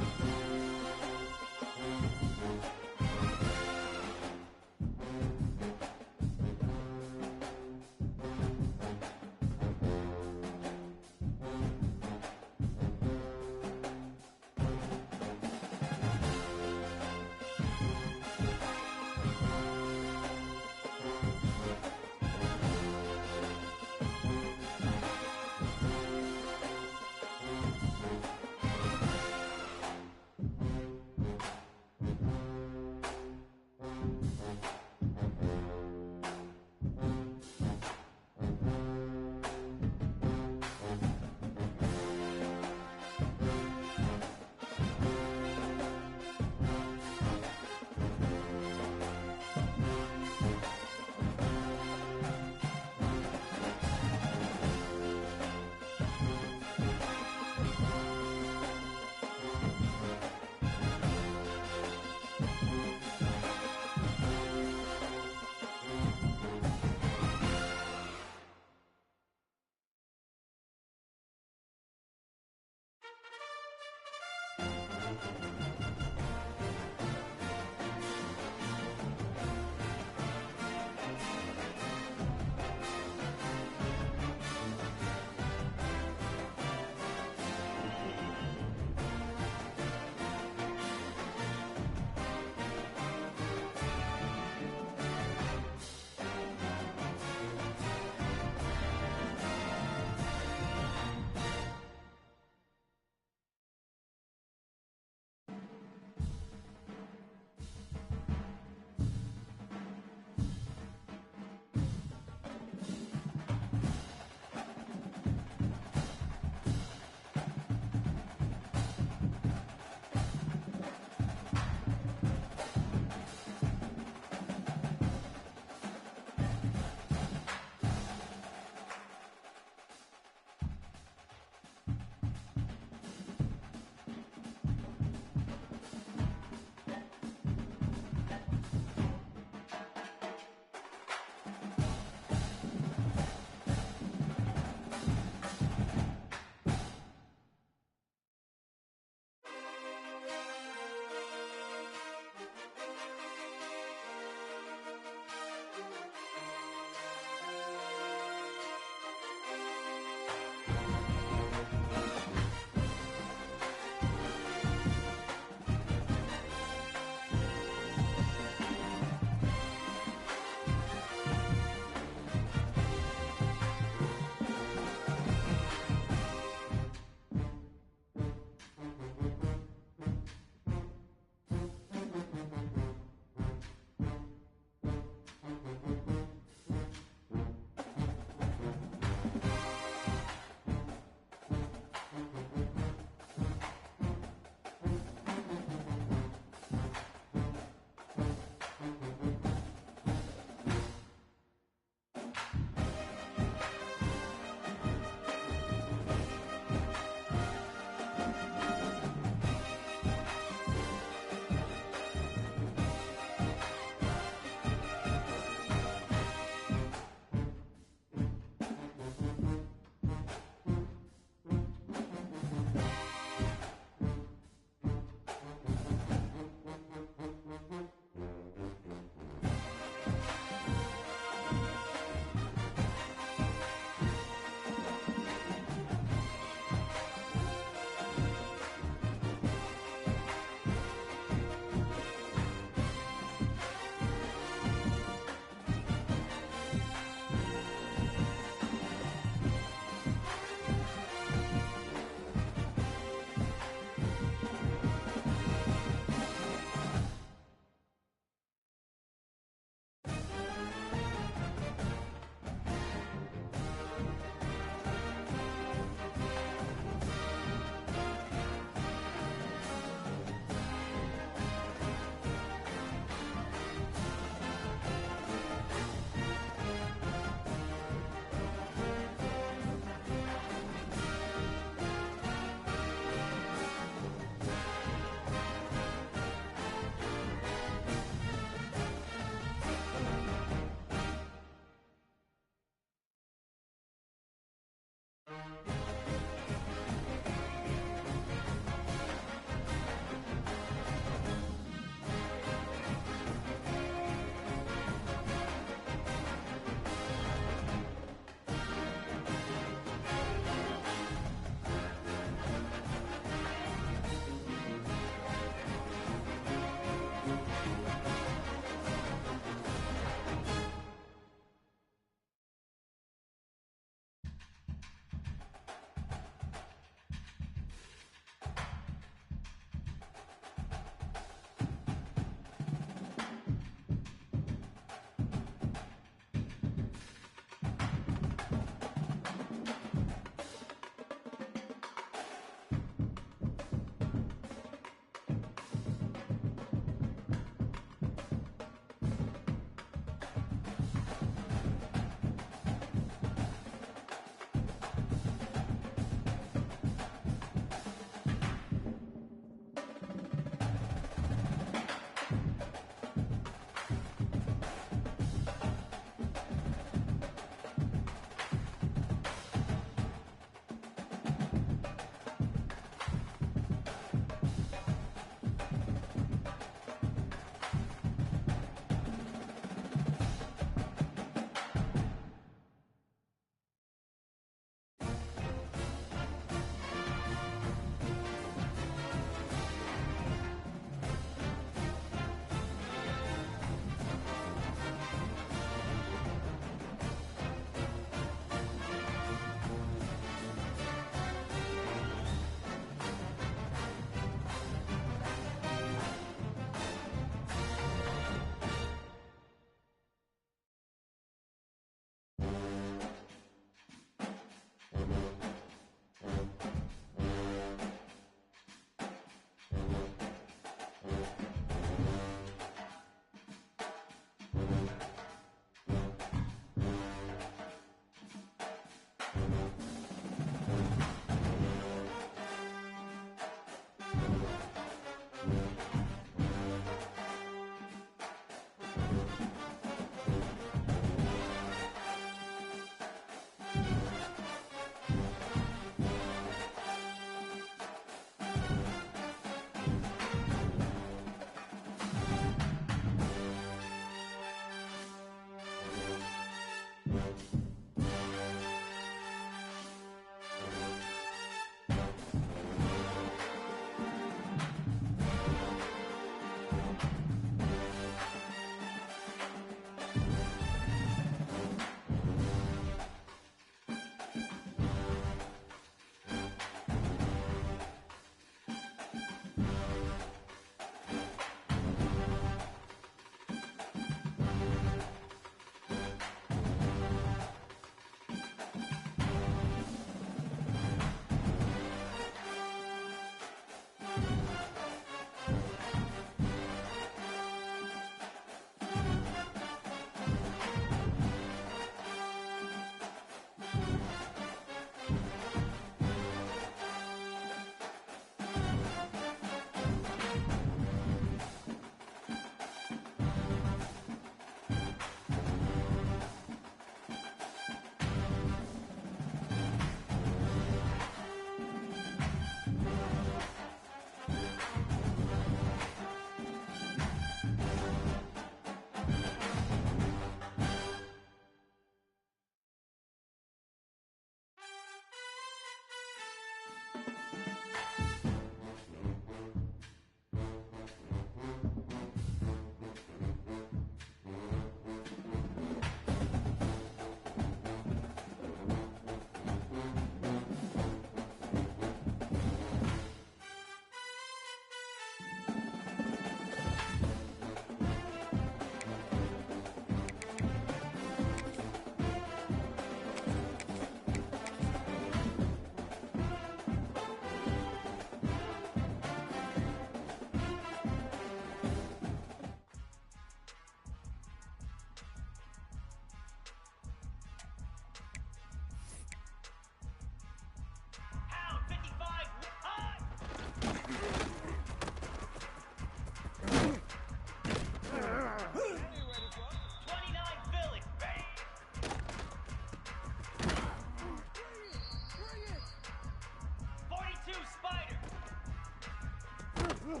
Set.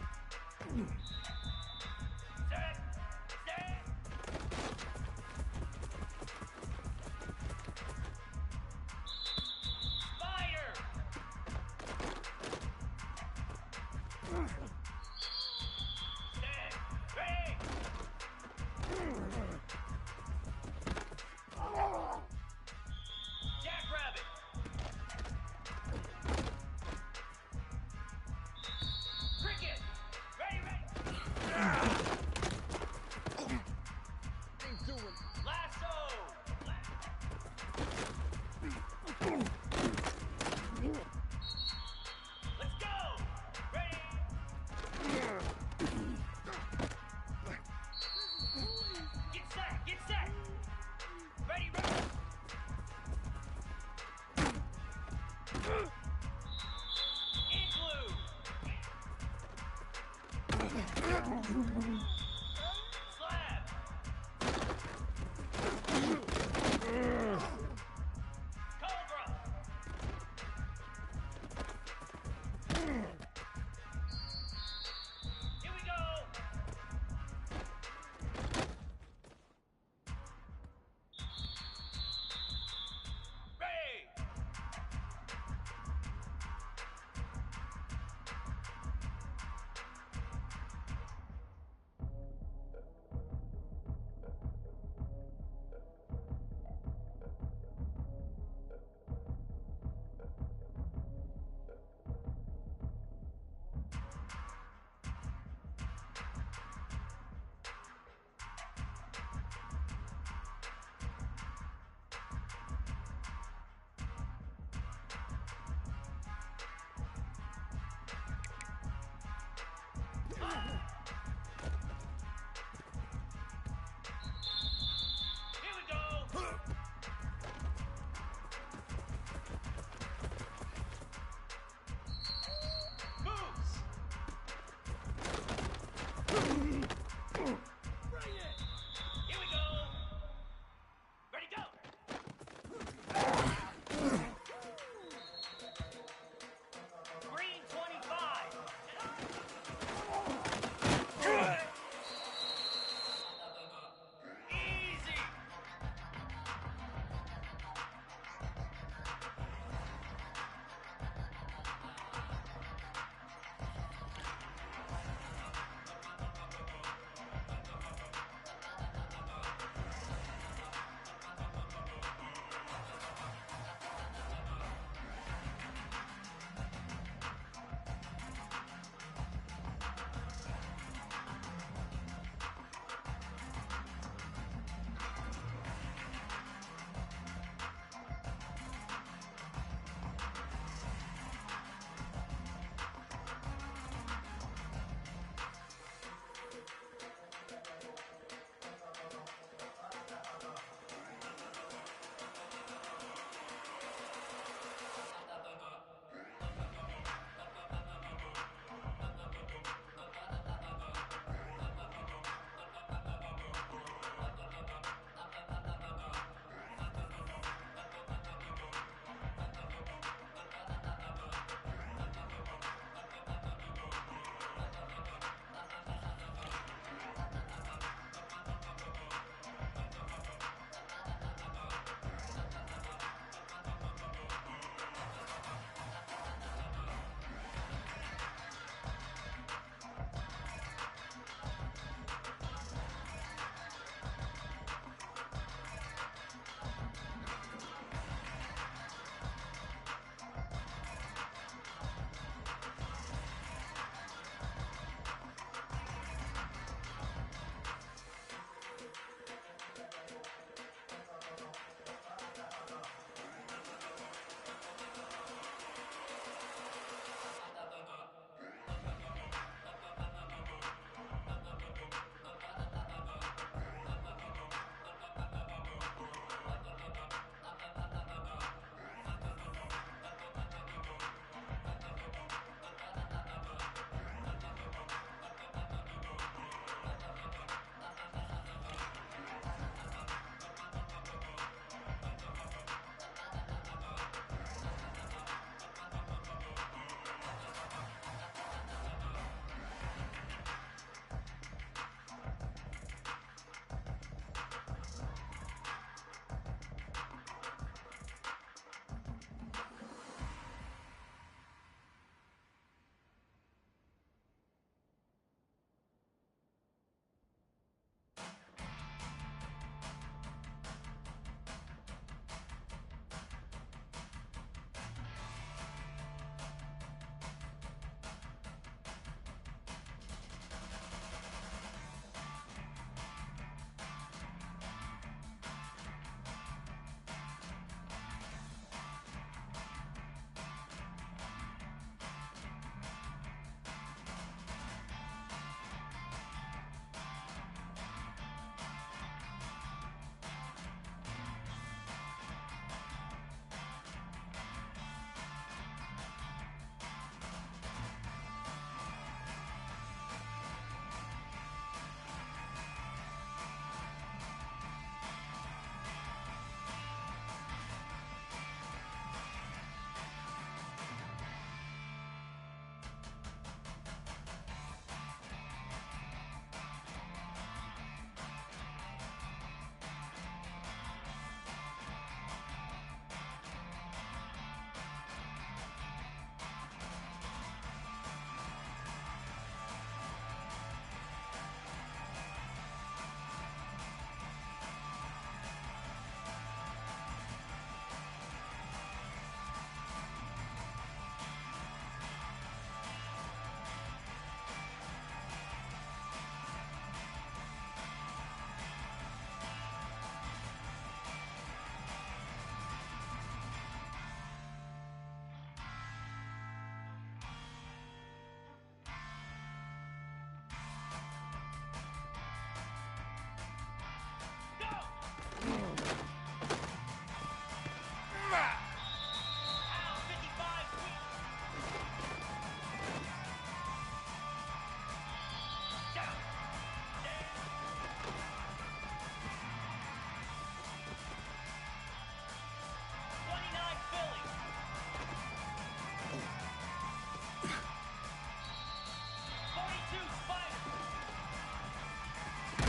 Set. Fire. Set. Ready. Jackrabbit. Cricket. Ready, ready. Lasso. Let's go. Ready. Get set. Get set. Ready, ready. Igloo. Slab. Cobra. Here we go. Ready.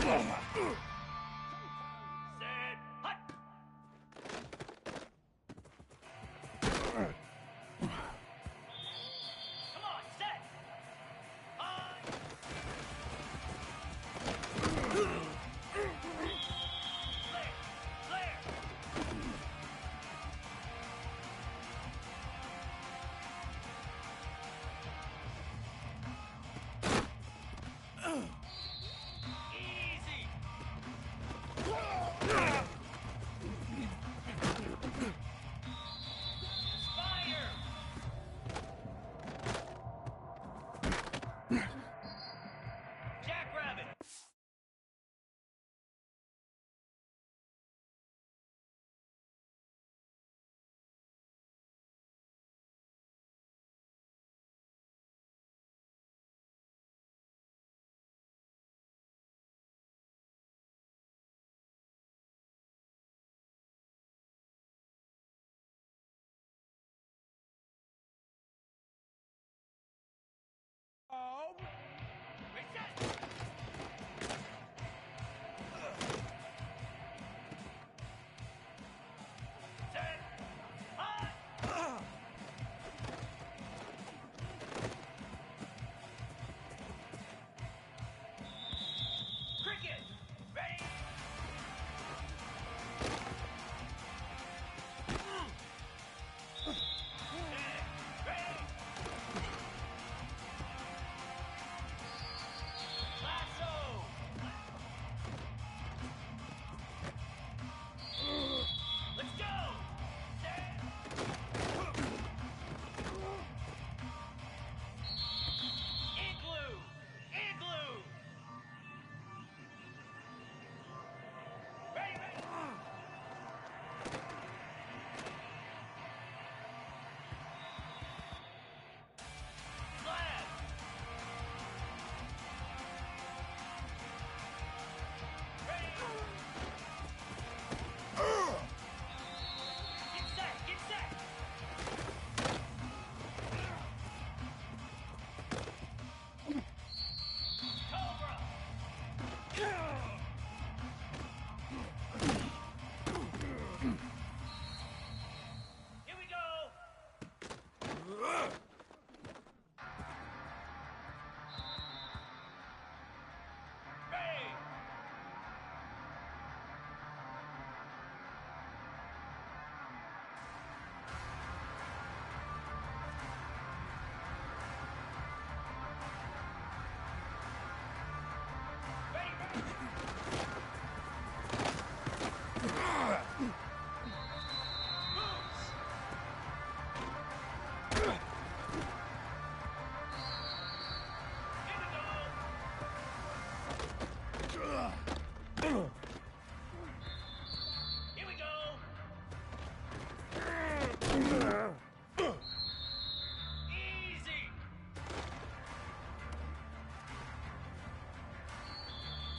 Set. Hut. Come on, set. Hut. Flare. Flare. Easy. Fire. Jackrabbit. Reset. Set. Hut. Cricket. Ready. Set. Ready. Lasso. Let's go. Set. Igloo. Igloo. Ready, ready. Slab. Ready. Get set, get set. Cobra. Here we go. Ready. Ready, ready. Moves. Here we go. Here we go. Easy.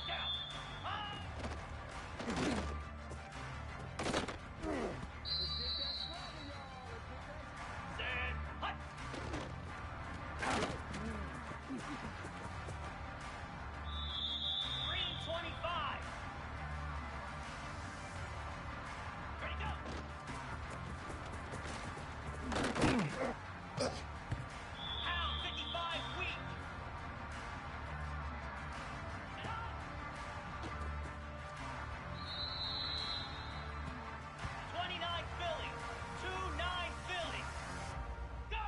Down. Up. Set. Hut. 325. Ready, go. Pound 55 weak. And up. 29 Philly. 29 Philly. Go.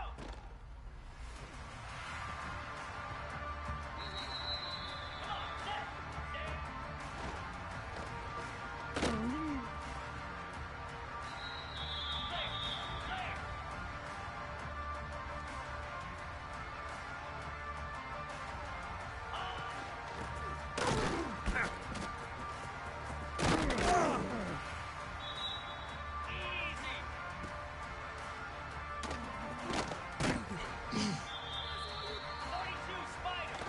Come on, set. Set. Flare. Flare. Easy. 42 Spider.